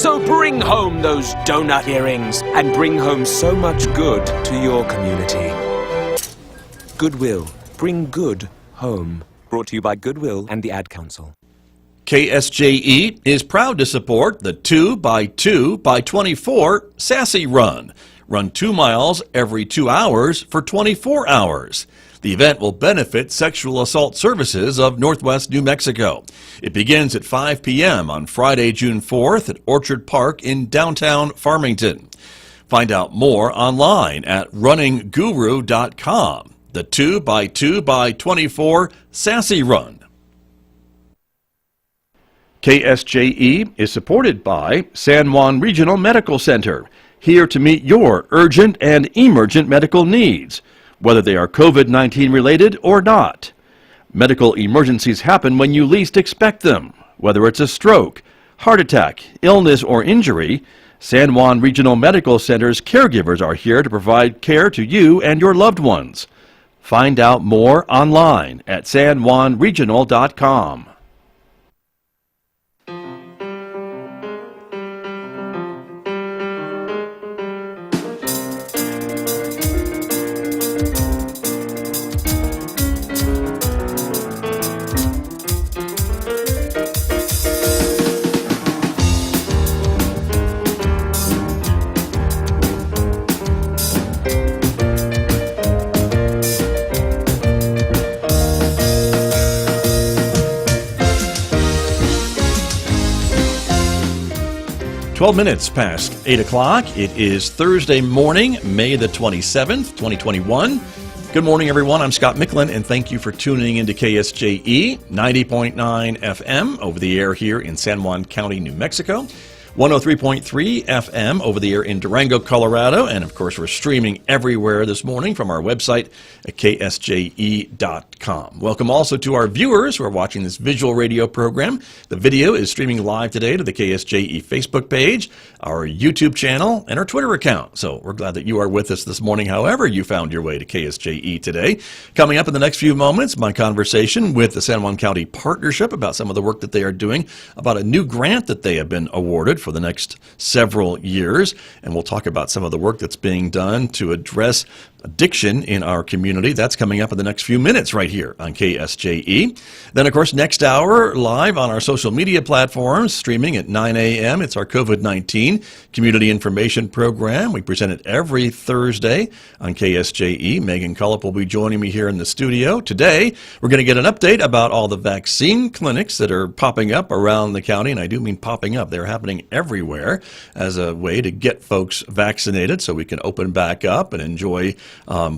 So bring home those donut earrings and bring home so much good to your community. Goodwill. Bring good home. Brought to you by Goodwill and the Ad Council. KSJE is proud to support the 2x2x24 Sassy Run. Run 2 miles every 2 hours for 24 hours. The event will benefit Sexual Assault Services of Northwest New Mexico. It begins at 5 p.m. on Friday, June 4th at Orchard Park in downtown Farmington. Find out more online at runningguru.com. The 2x2x24 Sassy Run. KSJE is supported by San Juan Regional Medical Center, here to meet your urgent and emergent medical needs, whether they are COVID-19 related or not. Medical emergencies happen when you least expect them. Whether it's a stroke, heart attack, illness, or injury, San Juan Regional Medical Center's caregivers are here to provide care to you and your loved ones. Find out more online at sanjuanregional.com. Minutes past 8 o'clock. It is Thursday morning, May the 27th, 2021. Good morning, everyone. I'm Scott Michlin, and thank you for tuning into KSJE 90.9 FM over the air here in San Juan County, New Mexico. 103.3 FM over the air in Durango, Colorado, and of course we're streaming everywhere this morning from our website at ksje.com. Welcome also to our viewers who are watching this visual radio program. The video is streaming live today to the KSJE Facebook page, our YouTube channel, and our Twitter account. So we're glad that you are with us this morning, however you found your way to KSJE today. Coming up in the next few moments, my conversation with the San Juan County Partnership about some of the work that they are doing, about a new grant that they have been awarded for the next several years, and we'll talk about some of the work that's being done to address addiction in our community. That's coming up in the next few minutes right here on KSJE. Then, of course, next hour, live on our social media platforms, streaming at 9 a.m. It's our COVID-19 Community Information Program. We present it every Thursday on KSJE. Megan Cullip will be joining me here in the studio. Today, we're going to get an update about all the vaccine clinics that are popping up around the county, and I do mean popping up. They're happening everywhere as a way to get folks vaccinated so we can open back up and enjoy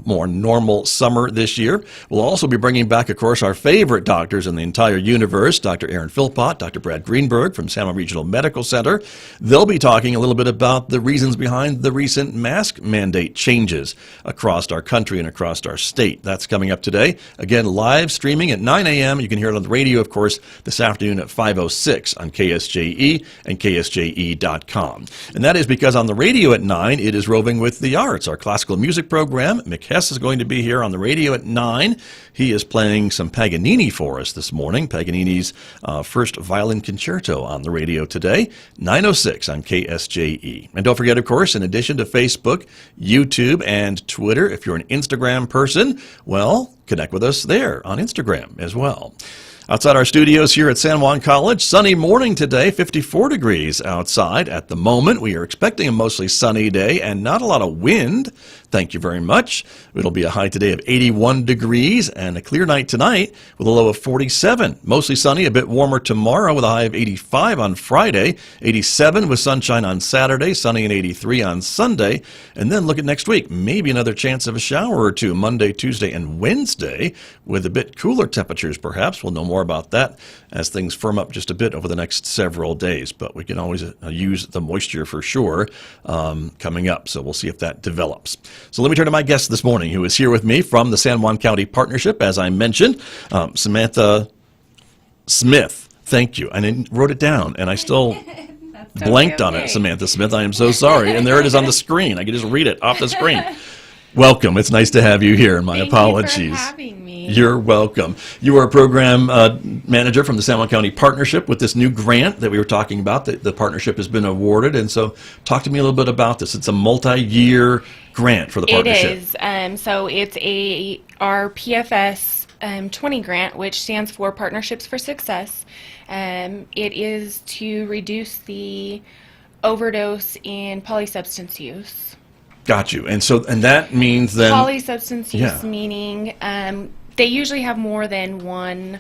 more normal summer this year. We'll also be bringing back, of course, our favorite doctors in the entire universe, Dr. Aaron Philpott, Dr. Brad Greenberg from San Juan Regional Medical Center. They'll be talking a little bit about the reasons behind the recent mask mandate changes across our country and across our state. That's coming up today. Again, live streaming at 9 a.m. You can hear it on the radio, of course, this afternoon at 5:06 on KSJE and KSJE.com. And that is because on the radio at 9, it is Roving with the Arts, our classical music program. Mick Hess is going to be here on the radio at 9. He is playing some Paganini for us this morning, Paganini's first violin concerto on the radio today, 9:06 on KSJE. And don't forget, of course, in addition to Facebook, YouTube, and Twitter, if you're an Instagram person, well, connect with us there on Instagram as well. Outside our studios here at San Juan College, sunny morning today, 54 degrees outside at the moment. We are expecting a mostly sunny day and not a lot of wind. Thank you very much. It'll be a high today of 81 degrees and a clear night tonight with a low of 47. Mostly sunny, a bit warmer tomorrow with a high of 85 on Friday, 87 with sunshine on Saturday, sunny and 83 on Sunday. And then look at next week, maybe another chance of a shower or two Monday, Tuesday, and Wednesday with a bit cooler temperatures perhaps. We'll know more about that as things firm up just a bit over the next several days. But we can always use the moisture for sure coming up. So we'll see if that develops. So let me turn to my guest this morning, who is here with me from the San Juan County Partnership, as I mentioned, Samantha Smith. Thank you. I wrote it down, and I still blanked on it, Samantha Smith. I am so sorry. And there it is on the screen. I can just read it off the screen. Welcome. It's nice to have you here, and my apologies. Thank you for having me. You're welcome. You are a program manager from the San Juan County Partnership with this new grant that we were talking about. The partnership has been awarded, and so talk to me a little bit about this. It's a multi-year grant for the partnership. It is. So it's our PFS 20 grant, which stands for Partnerships for Success. It is to reduce the overdose in polysubstance use. Got you. And that means then Polysubstance use meaning they usually have more than one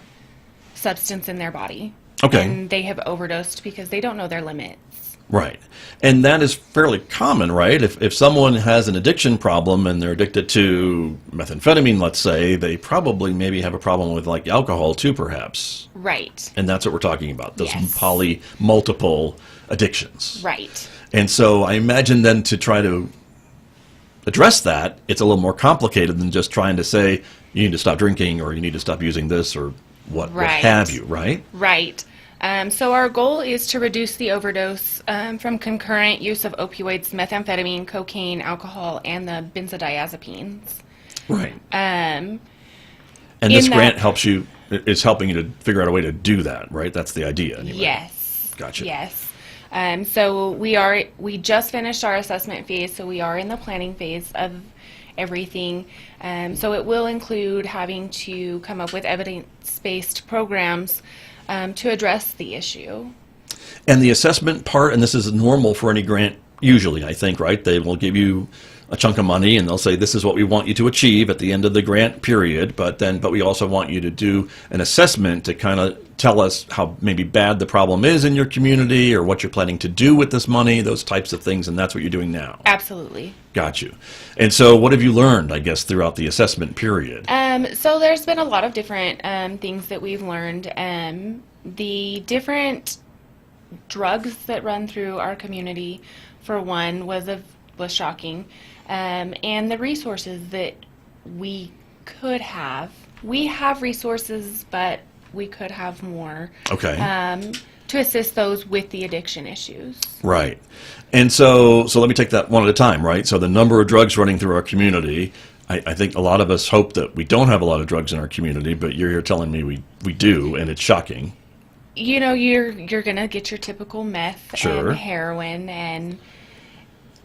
substance in their body. Okay. And they have overdosed because they don't know their limits. Right. And that is fairly common, right? If someone has an addiction problem and they're addicted to methamphetamine, let's say, they probably maybe have a problem with like alcohol too, perhaps. Right. And that's what we're talking about, those Yes. multiple addictions. Right. And so I imagine then to try to address that, it's a little more complicated than just trying to say you need to stop drinking or you need to stop using this or what have you, right? Right. So our goal is to reduce the overdose from concurrent use of opioids, methamphetamine, cocaine, alcohol, and the benzodiazepines. Right. Um, And this in grant that- is helping you to figure out a way to do that, right? That's the idea. Anyway. Yes. Gotcha. Yes. So we just finished our assessment phase, so we are in the planning phase of everything. So it will include having to come up with evidence-based programs to address the issue. And the assessment part, and this is normal for any grant, usually, I think, right? They will give you a chunk of money and they'll say, this is what we want you to achieve at the end of the grant period, but we also want you to do an assessment to kind of tell us how maybe bad the problem is in your community or what you're planning to do with this money, those types of things, and that's what you're doing now. Absolutely. Got you. And so what have you learned, I guess, throughout the assessment period? So there's been a lot of different things that we've learned. The different drugs that run through our community, for one, was shocking. And the resources that we could have. We have resources, but we could have more. Okay. To assist those with the addiction issues. Right. And so let me take that one at a time, right? So the number of drugs running through our community, I think a lot of us hope that we don't have a lot of drugs in our community, but you're telling me we do, and it's shocking. You know, you're going to get your typical meth Sure. and heroin and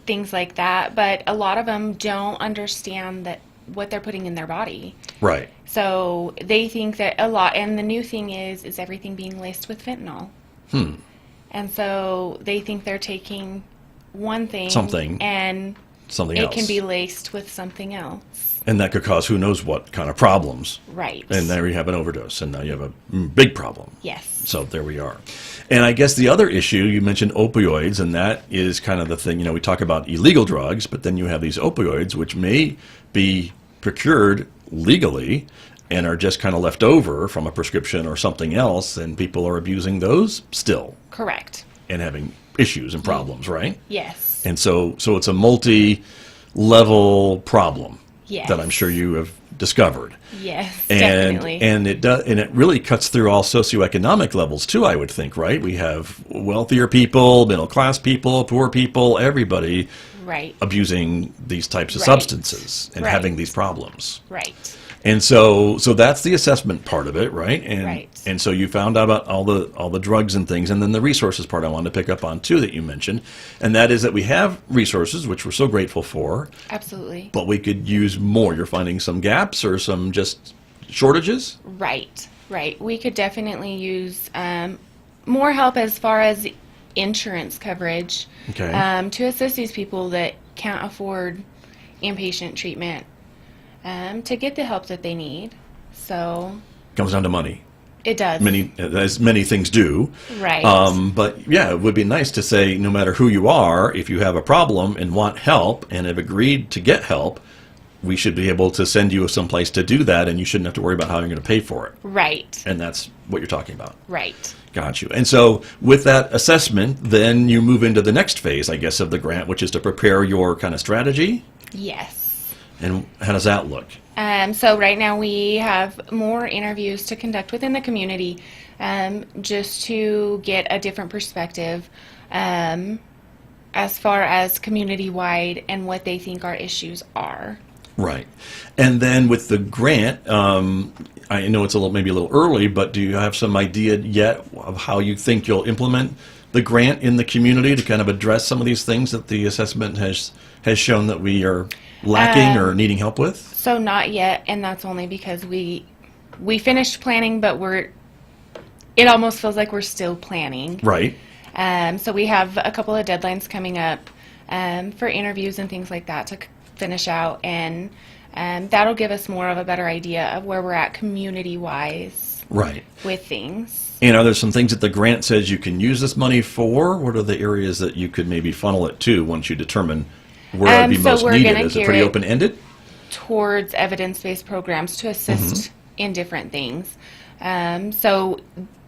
things like that, but a lot of them don't understand that what they're putting in their body. Right. So they think that a lot, and the new thing is everything being laced with fentanyl. And so they think they're taking one thing and something it else. can be laced with something else. And that could cause who knows what kind of problems. Right. And there you have an overdose, and now you have a big problem. Yes. So there we are. And I guess the other issue, you mentioned opioids, and that is kind of the thing, we talk about illegal drugs, but then you have these opioids, which may be procured legally and are just kind of left over from a prescription or something else, and people are abusing those still. Correct. And having issues and problems, right? Yes. And so it's a multi-level problem Yes. that I'm sure you have discovered. Yes, And definitely. it really cuts through all socioeconomic levels too, I would think, right? We have wealthier people, middle class people, poor people, everybody Right. abusing these types of Right. substances and Right. having these problems. Right. And so that's the assessment part of it, right? And Right. and so you found out about all the drugs and things, and then the resources part I wanted to pick up on too that you mentioned, and that is that we have resources which we're so grateful for, Absolutely. but we could use more. You're finding some gaps or some just shortages? Right. Right. We could definitely use more help as far as insurance coverage Okay. to assist these people that can't afford inpatient treatment to get the help that they need. So Comes down to money. it does. As many things do. Right. But yeah, it would be nice to say no matter who you are, if you have a problem and want help and have agreed to get help, we should be able to send you someplace to do that, and you shouldn't have to worry about how you're going to pay for it. Right. And that's what you're talking about. Right. Got you. And so with that assessment, then you move into the next phase, I guess, of the grant, which is to prepare your kind of strategy. Yes. And how does that look? So right now we have more interviews to conduct within the community just to get a different perspective as far as community-wide and what they think our issues are. Right. And then with the grant, I know it's maybe a little early, but do you have some idea yet of how you think you'll implement the grant in the community to kind of address some of these things that the assessment has shown that we are lacking or needing help with? So not yet, and that's only because we finished planning, but it almost feels like we're still planning. Right. So we have a couple of deadlines coming up for interviews and things like that to finish out, and that'll give us more of a better idea of where we're at community-wise Right. with things. And are there some things that the grant says you can use this money for? What are the areas that you could maybe funnel it to once you determine where it'd be So most we're needed? gonna Is it gear pretty it open-ended? towards evidence-based programs to assist in different things. So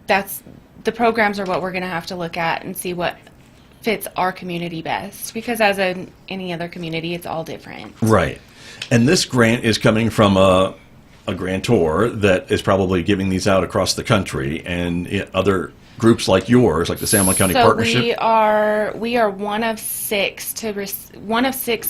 the programs are what we're going to have to look at and see what fits our community best, because as in any other community, it's all different. Right. And this grant is coming from a grantor that is probably giving these out across the country, and other groups like yours, like the San Juan County Partnership. We are one of six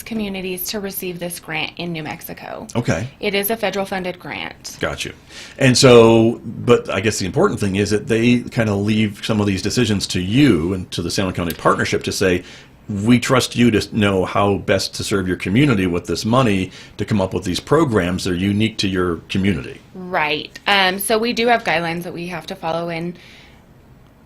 communities to receive this grant in New Mexico. Okay. It is a federal funded grant. Got you. And so, but I guess the important thing is that they kind of leave some of these decisions to you and to the San Juan County Partnership to say, we trust you to know how best to serve your community with this money to come up with these programs that are unique to your community. Right. So we do have guidelines that we have to follow in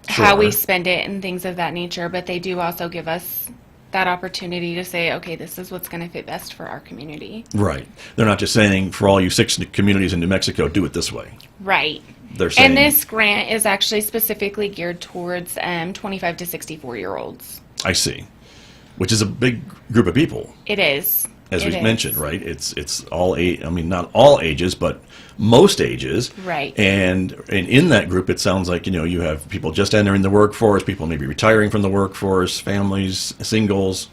how Sure. we spend it and things of that nature, but they do also give us that opportunity to say, okay, this is what's going to fit best for our community. Right. They're not just saying, for all you 6 communities in New Mexico, do it this way. Right. They're saying, And this grant is actually specifically geared towards 25 to 64-year-olds. I see. Which is a big group of people, It is. as It we is. mentioned, right? It's all age. I mean, not all ages, but most ages. Right. And in that group, it sounds like, you have people just entering the workforce, people maybe retiring from the workforce, families, singles,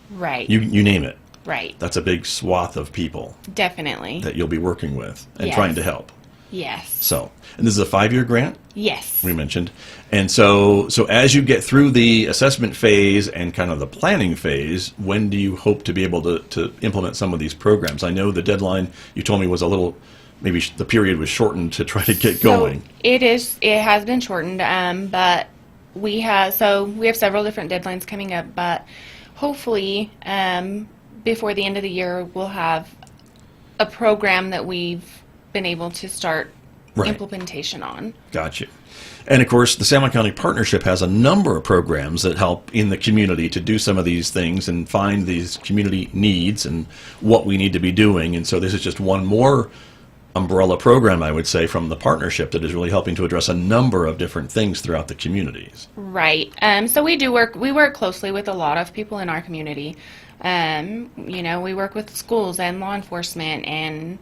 Right. you name it. Right. That's a big swath of people Definitely. that you'll be working with and Yes. trying to help. Yes. So, and this is a 5-year grant, Yes. we mentioned. And so as you get through the assessment phase and kind of the planning phase, when do you hope to be able to implement some of these programs? I know the deadline you told me was a little, maybe the period was shortened to try to get going. It has been shortened, but we have several different deadlines coming up, but hopefully before the end of the year we'll have a program that we've been able to start Right. implementation on. Gotcha. And of course, the San Juan County Partnership has a number of programs that help in the community to do some of these things and find these community needs and what we need to be doing. And so this is just one more umbrella program, I would say, from the partnership that is really helping to address a number of different things throughout the communities. Right. So we work closely with a lot of people in our community. We work with schools and law enforcement and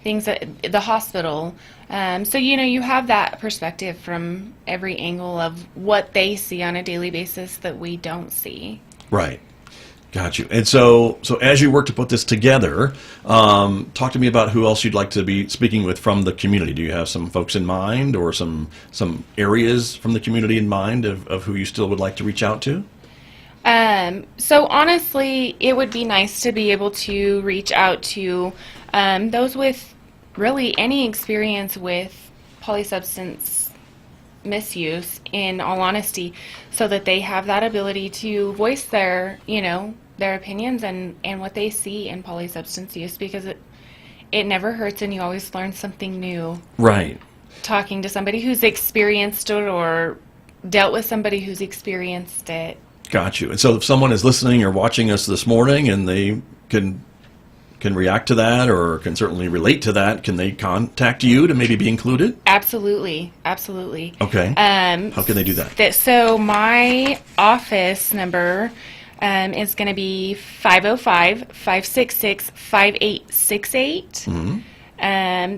things at the hospital. So, you have that perspective from every angle of what they see on a daily basis that we don't see. Right. Got you. And so as you work to put this together, talk to me about who else you'd like to be speaking with from the community. Do you have some folks in mind or some areas from the community in mind of who you still would like to reach out to? So honestly, it would be nice to be able to reach out to those with really any experience with polysubstance misuse, in all honesty, so that they have that ability to voice their opinions and what they see in polysubstance use, because it never hurts and you always learn something new. Right. Talking to somebody who's experienced it or dealt with somebody who's experienced it. Got you. And so if someone is listening or watching us this morning and they can react to that or can certainly relate to that, can they contact you to maybe be included? Absolutely. Okay. How can they do that? So my office number is going to be 505-566-5868.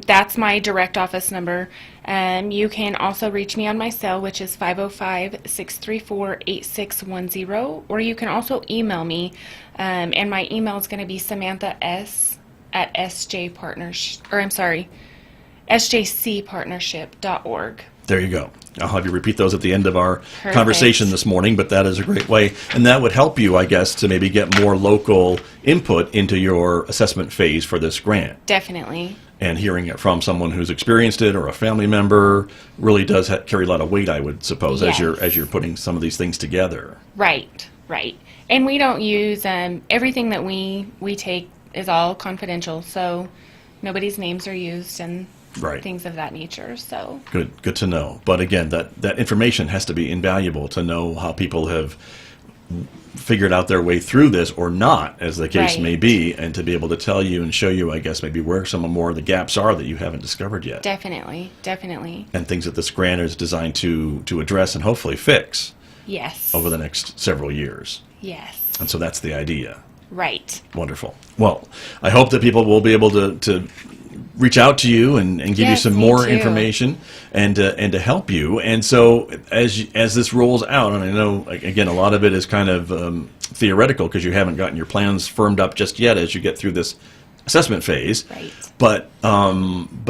That's my direct office number. You can also reach me on my cell, which is 505-634-8610, or you can also email me, and my email is going to be Samantha S at sjcpartnership.org. There you go. I'll have you repeat those at the end of our Perfect. conversation this morning, but that is a great way. And that would help you, I guess, to maybe get more local input into your assessment phase for this grant. Definitely. And hearing it from someone who's experienced it or a family member really does carry a lot of weight, I would suppose, Yes. as you're putting some of these things together. Right. And we don't use, everything that we take is all confidential, so nobody's names are used and Right. things of that nature. So Good to know. But again, that information has to be invaluable to know how people have figured out their way through this or not, as the case Right. may be, and to be able to tell you and show you, I guess, maybe where some more of the gaps are that you haven't discovered yet. definitely. And things that this grant is designed to address and hopefully fix Yes. over the next several years. Yes. And so that's the idea. Right. Wonderful. Well, I hope that people will be able to reach out to you and give you Yes, some me more too. information and to help you. And so as this rolls out, and I know, again, a lot of it is kind of theoretical because you haven't gotten your plans firmed up just yet as you get through this assessment phase. Right. But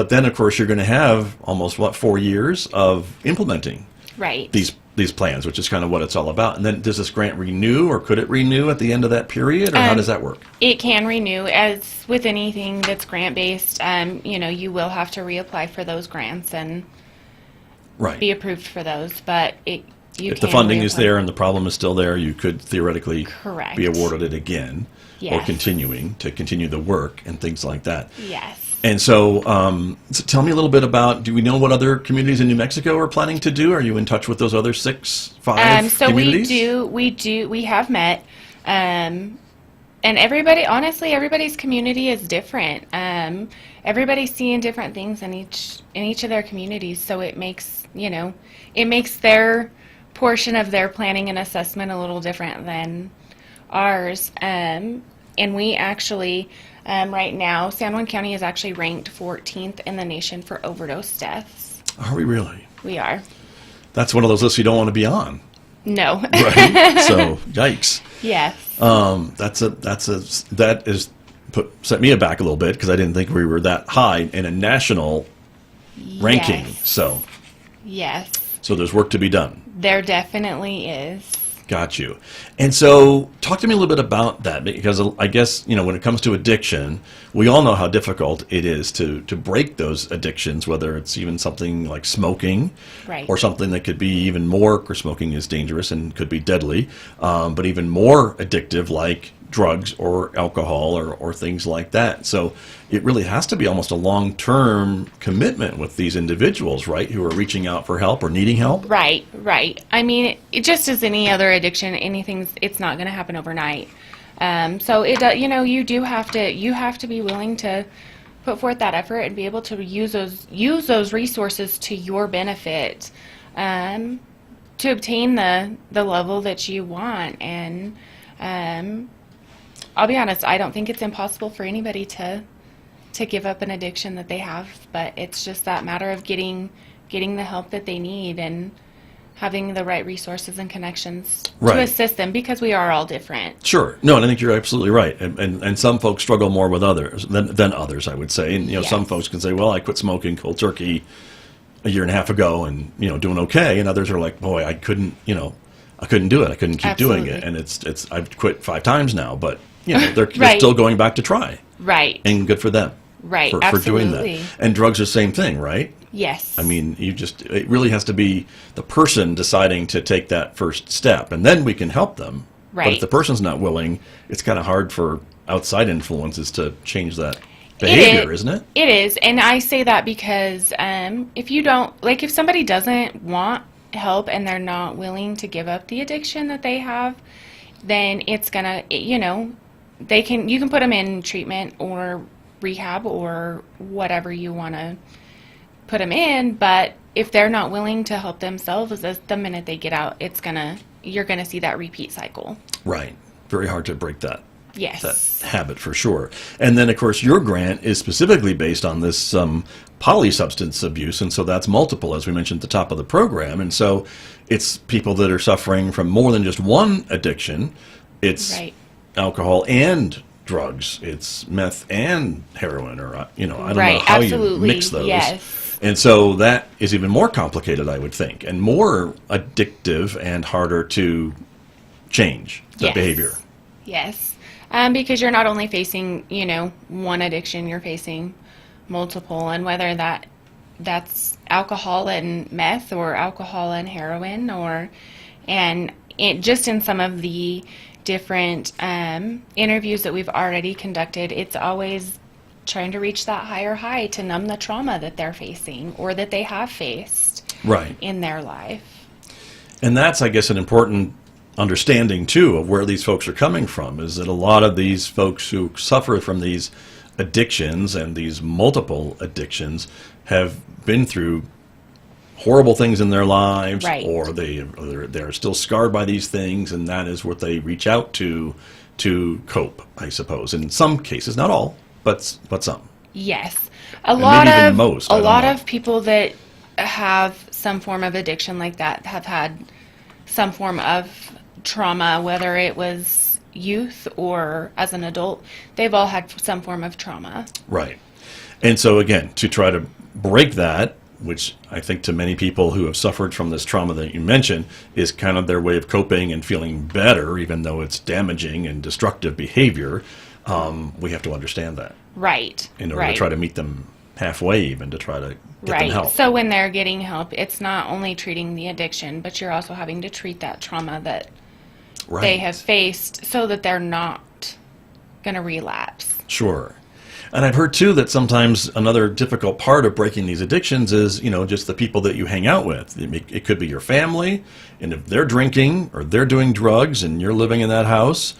then, of course, you're going to have almost, 4 years of implementing Right. these plans, which is kind of what it's all about. And then does this grant renew, or could it renew at the end of that period, or how does that work? It can renew. As with anything that's grant-based, you will have to reapply for those grants and Right. be approved for those. But you If the can funding is reapply. there and the problem is still there, you could theoretically Correct. be awarded it again, or Yes. continue the work and things like that. Yes. And so, so tell me a little bit about, do we know what other communities in New Mexico are planning to do? Are you in touch with those other 5 So communities? we have met, and everybody's community is different. Everybody's seeing different things in each of their communities, so it makes their portion of their planning and assessment a little different than ours. And we actually, right now, San Juan County is actually ranked 14th in the nation for overdose deaths. Are we really? We are. That's one of those lists you don't want to be on. No. Right? So, yikes. Yes. Set me aback a little bit because I didn't think we were that high in a national ranking. Yes. Yes. So there's work to be done. There definitely is. Got you. And so talk to me a little bit about that, because I guess, when it comes to addiction, we all know how difficult it is to break those addictions, whether it's even something like smoking, Right. or something that could be even more, because smoking is dangerous and could be deadly, but even more addictive, like drugs or alcohol or things like that. So it really has to be almost a long-term commitment with these individuals, right, who are reaching out for help or needing help. Right. I mean, it just as any other addiction, it's not going to happen overnight. So you have to be willing to put forth that effort and be able to use those resources to your benefit, to obtain the level that you want. And I'll be honest, I don't think it's impossible for anybody to give up an addiction that they have, but it's just that matter of getting the help that they need and having the right resources and connections Right. to assist them, because we are all different. Sure. No, and I think you're absolutely right. And some folks struggle more with others than others, I would say. And, Yes. some folks can say, well, I quit smoking cold turkey a year and a half ago and, doing okay. And others are like, boy, I couldn't do it. I couldn't keep doing it. Absolutely. And I've quit 5 times now, but, they're Right. still going back to try. Right. And good for them. Right. For doing Absolutely. that. And drugs are the same thing, right? Yes. I mean, it really has to be the person deciding to take that first step, and then we can help them. But if Right. the person's not willing, it's kind of hard for outside influences to change that behavior, isn't it? It is, and I say that because if somebody doesn't want help and they're not willing to give up the addiction that they have, then it's gonna, you can put them in treatment or rehab or whatever you want to put them in, but if they're not willing to help themselves, the minute they get out, you're gonna see that repeat cycle. Right. Very hard to break that Yes. habit for sure. And then, of course, your grant is specifically based on this polysubstance abuse, and so that's multiple, as we mentioned at the top of the program. And so it's people that are suffering from more than just one addiction. It's Right. alcohol and drugs. It's meth and heroin, or I don't know Right, how you absolutely, mix those. yes. And so that is even more complicated, I would think, and more addictive and harder to change the Yes. behavior. Yes. Because you're not only facing, one addiction, you're facing multiple, and whether that's alcohol and meth or alcohol and heroin, just in some of the different interviews that we've already conducted, it's always trying to reach that higher high to numb the trauma that they're facing or that they have faced Right. in their life. And that's, I guess, an important understanding, too, of where these folks are coming from, is that a lot of these folks who suffer from these addictions and these multiple addictions have been through horrible things in their lives, Right. or they're still scarred by these things, and that is what they reach out to cope, I suppose. In some cases, not all, but some. Yes. maybe even most, I A don't lot know. of people that have some form of addiction like that have had some form of trauma, whether it was youth or as an adult. They've all had some form of trauma. Right. And so, again, to try to break that, which I think to many people who have suffered from this trauma that you mentioned is kind of their way of coping and feeling better, even though it's damaging and destructive behavior, we have to understand that Right. in order right. to try to meet them halfway, even to try to get them help. So when they're getting help, it's not only treating the addiction, but you're also having to treat that trauma that Right. they have faced so that they're not going to relapse. Sure. And I've heard, too, that sometimes another difficult part of breaking these addictions is, just the people that you hang out with. It could be your family, and if they're drinking or they're doing drugs and you're living in that house,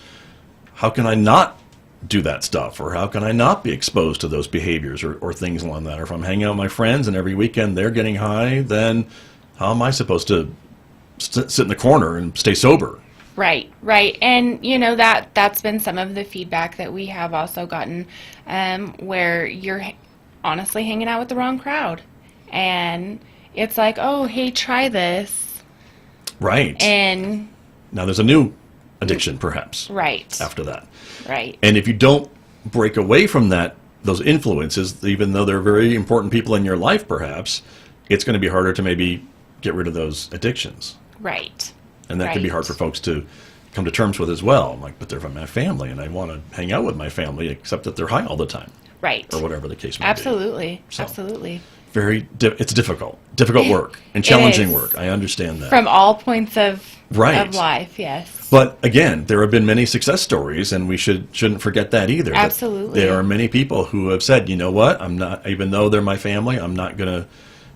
how can I not do that stuff? Or how can I not be exposed to those behaviors or things along that? Or if I'm hanging out with my friends and every weekend they're getting high, then how am I supposed to sit in the corner and stay sober? Right. And, that's been some of the feedback that we have also gotten, where you're honestly hanging out with the wrong crowd. And it's like, oh, hey, try this. Right. And Now there's a new addiction, perhaps, right. after that. Right. And if you don't break away from those influences, even though they're very important people in your life, perhaps, it's going to be harder to maybe get rid of those addictions. Right. And that can be hard for folks to come to terms with as well. I'm like, but they're from my family, and I want to hang out with my family, except that they're high all the time. Right. Or whatever the case may be. Absolutely. So, Absolutely. It's difficult work and challenging work. I understand that. From all points of Right. life, yes. But again, there have been many success stories, and we shouldn't forget that either. that Absolutely. There are many people who have said, you know what, I'm not, even though they're my family, I'm not going to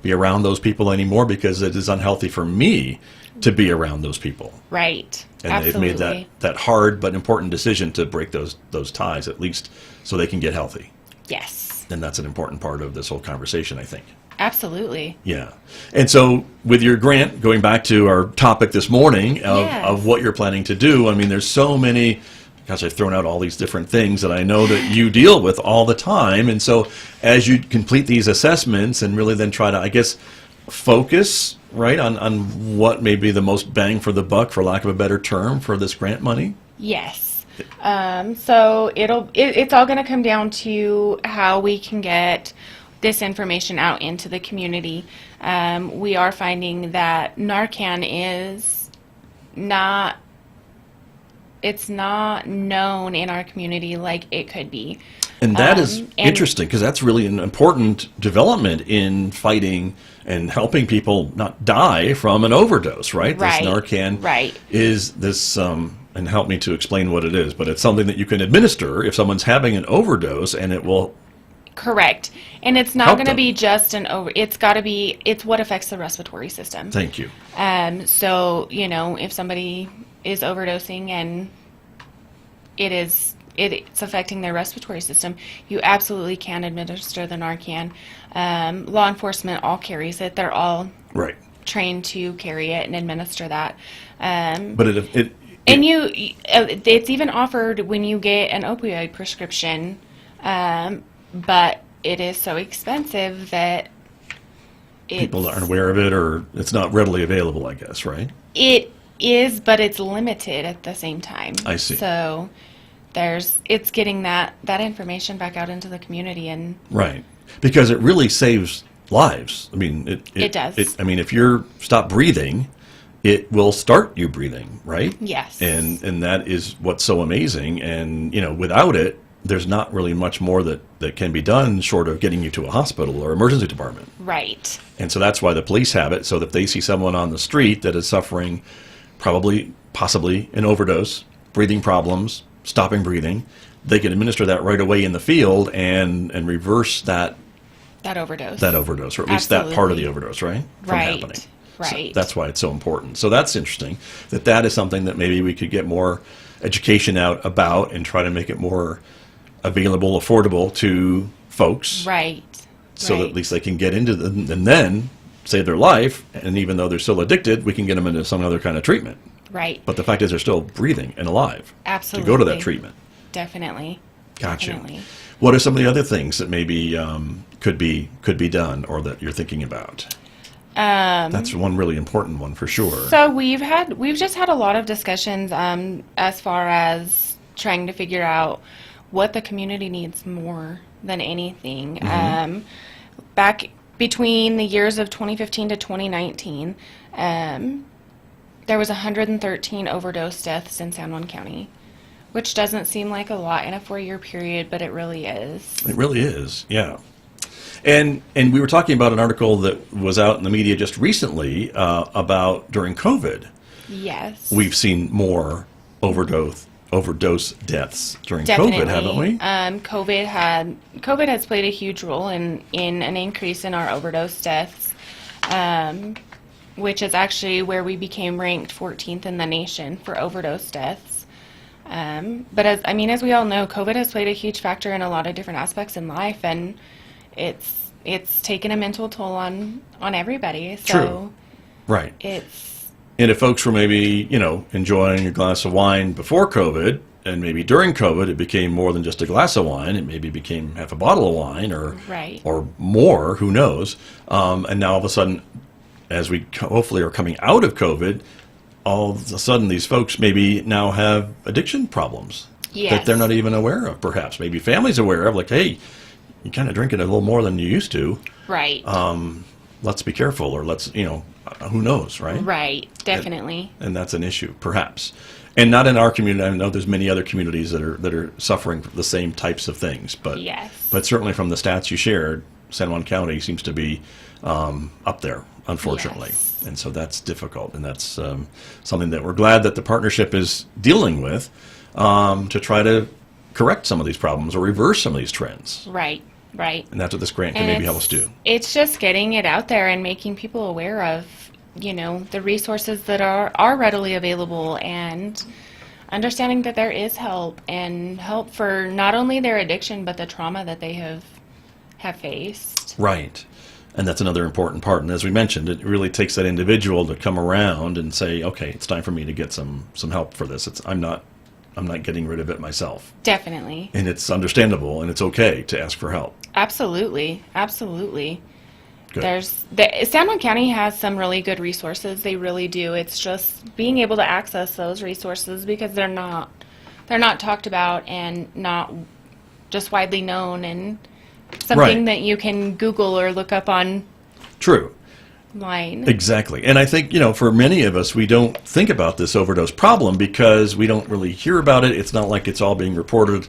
be around those people anymore because it is unhealthy for me to be around those people. Right. And Absolutely. they've made that hard but important decision to break those ties, at least so they can get healthy. Yes. And that's an important part of this whole conversation, I think. Absolutely. Yeah. And so with your grant, going back to our topic this morning Yes. of what you're planning to do, I mean, there's so many, gosh, I've thrown out all these different things that I know that you deal with all the time. And so as you complete these assessments and really then try to, I guess, focus, right, on what may be the most bang for the buck, for lack of a better term, for this grant money? Yes. So it's all going to come down to how we can get this information out into the community. We are finding that Narcan is not known in our community like it could be. And that is and- interesting, because that's really an important development in fighting and helping people not die from an overdose, right? Right, This Narcan right. is this, and help me to explain what it is, but it's something that you can administer if someone's having an overdose, and it will... Correct. And it's not Help going to them. be just it's what affects the respiratory system. Thank you. So, if somebody is overdosing and it's affecting their respiratory system, you absolutely can administer the Narcan. Law enforcement all carries it. They're all Right. trained to carry it and administer that. But It's even offered when you get an opioid prescription, but it is so expensive that people aren't aware of it, or it's not readily available, I guess, right? It is, but it's limited at the same time. I see. So it's getting that information back out into the community, and Right. Because it really saves lives. I mean, It does. I mean, if you're stop breathing, it will start you breathing, right? Yes. And that is what's so amazing. And, without it, there's not really much more that can be done short of getting you to a hospital or emergency department. Right. And so that's why the police have it, so that if they see someone on the street that is suffering possibly an overdose, breathing problems, stopping breathing, they can administer that right away in the field and reverse that overdose. Or at least that part of the overdose, right? From Right. happening. Right. So that's why it's so important. So that's interesting that is something that maybe we could get more education out about and try to make it more available, affordable to folks. Right. So that at least they can get into them and then save their life. And even though they're still addicted, we can get them into some other kind of treatment. Right. But the fact is they're still breathing and alive. Absolutely. To go to that treatment. Definitely. Gotcha. Definitely. What are some of the other things that maybe could be done or that you're thinking about? That's one really important one for sure. So we've just had a lot of discussions as far as trying to figure out what the community needs more than anything. Back between the years of 2015 to 2019, there was 113 overdose deaths in San Juan County, which doesn't seem like a lot in a 4-year period, but it really is. It really is, yeah. And we were talking about an article that was out in the media just recently about during COVID. Yes. We've seen more overdose deaths during Definitely. COVID, haven't we? COVID has played a huge role in an increase in our overdose deaths, which is actually where we became ranked 14th in the nation for overdose deaths. But as we all know, COVID has played a huge factor in a lot of different aspects in life, and it's taken a mental toll on everybody. So True. Right. And if folks were maybe, enjoying a glass of wine before COVID, and maybe during COVID it became more than just a glass of wine, it maybe became half a bottle of wine or more, who knows. And now all of a sudden, as we hopefully are coming out of COVID, all of a sudden these folks maybe now have addiction problems that they're not even aware of, perhaps. Maybe families aware of, like, hey, you're kind of drinking a little more than you used to. Right. Let's be careful, or let's, who knows, right? Right, definitely. And that's an issue, perhaps. And not in our community. I know there's many other communities that are suffering the same types of things. But but certainly from the stats you shared, San Juan County seems to be up there, unfortunately. Yes. And so that's difficult. And that's something that we're glad that the partnership is dealing with to try to correct some of these problems or reverse some of these trends. Right. Right. And that's what this grant can maybe help us do. It's just getting it out there and making people aware of, the resources that are readily available, and understanding that there is help, and help for not only their addiction but the trauma that they have faced. Right. And that's another important part. And as we mentioned, it really takes that individual to come around and say, okay, it's time for me to get some help for this. I'm not getting rid of it myself. Definitely. And it's understandable, and it's okay to ask for help. Absolutely. Absolutely. Good. San Juan County has some really good resources. They really do. It's just being able to access those resources, because they're not talked about and not just widely known, and something that you can Google or look up on. True. Line. Exactly. And I think, for many of us, we don't think about this overdose problem because we don't really hear about it. It's not like it's all being reported.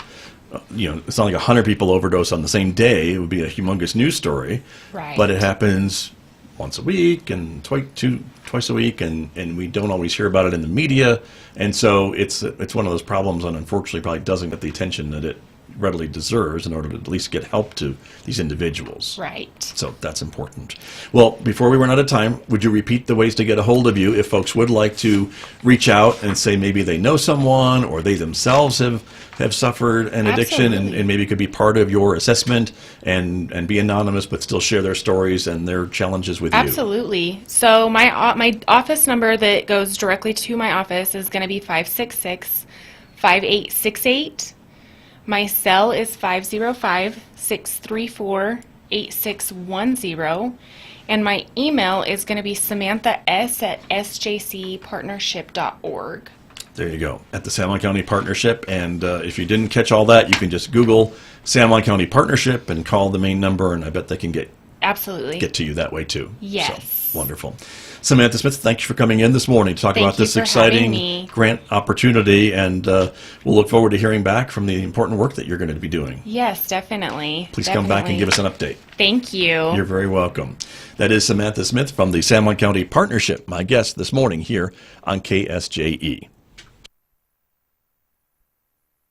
It's not like 100 people overdose on the same day. It would be a humongous news story. Right. But it happens once a week and twice a week, and we don't always hear about it in the media. And so it's one of those problems, and unfortunately probably doesn't get the attention that it readily deserves in order to at least get help to these individuals. Right. So that's important. Well, before we run out of time, would you repeat the ways to get a hold of you if folks would like to reach out and say maybe they know someone or they themselves have suffered an addiction and maybe could be part of your assessment and be anonymous but still share their stories and their challenges with you? Absolutely. So my office number that goes directly to my office is going to be 566-5868. My cell is 505-634-8610, and my email is going to be samanthas@sjcepartnership.org. There you go, at the San Juan County Partnership. And if you didn't catch all that, you can just Google San Juan County Partnership and call the main number, and I bet they can get Absolutely. get to you that way too. Yes. So, wonderful. Samantha Smith, thank you for coming in this morning to talk Thank about you this for having exciting me. grant opportunity, and we'll look forward to hearing back from the important work that you're going to be doing. Yes, definitely. Please come back and give us an update. Thank you. You're very welcome. That is Samantha Smith from the San Juan County Partnership, my guest this morning here on KSJE.